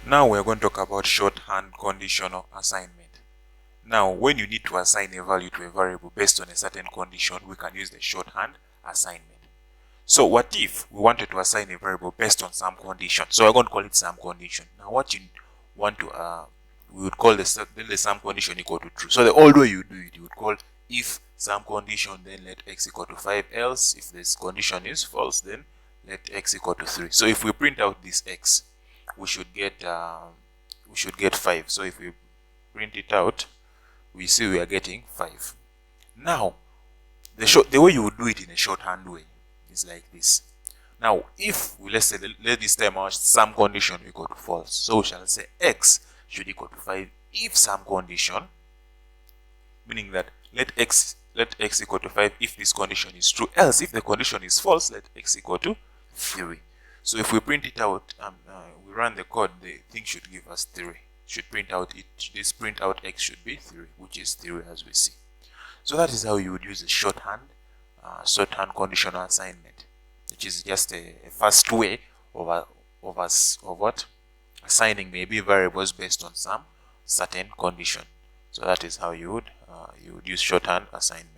Now we're going to talk about shorthand conditional assignment. Now, when you need to assign a value to a variable based on a certain condition, we can use the shorthand assignment. So what if we wanted to assign a variable based on some condition? So we're going to call it some condition. Now what you want to, we would call the some condition equal to true. So the old way you do it, you would call if some condition, then let x equal to 5, else if this condition is false, then let x equal to 3. So if we print out this x, we should get 5. So if we print it out, we see we are getting 5. Now the way you would do it in a shorthand way is like this. Now if we, let's say, let this time out some condition equal to false, so we shall say x should equal to 5 if some condition, meaning that let x equal to 5 if this condition is true, else if the condition is false, let x equal to 3. So if we print it out, we run the code, the thing should give us 3. Should print out this print out x should be 3, which is 3 as we see. So that is how you would use a shorthand conditional assignment, which is just a fast way of assigning maybe variables based on some certain condition. So that is how you would use shorthand assignment.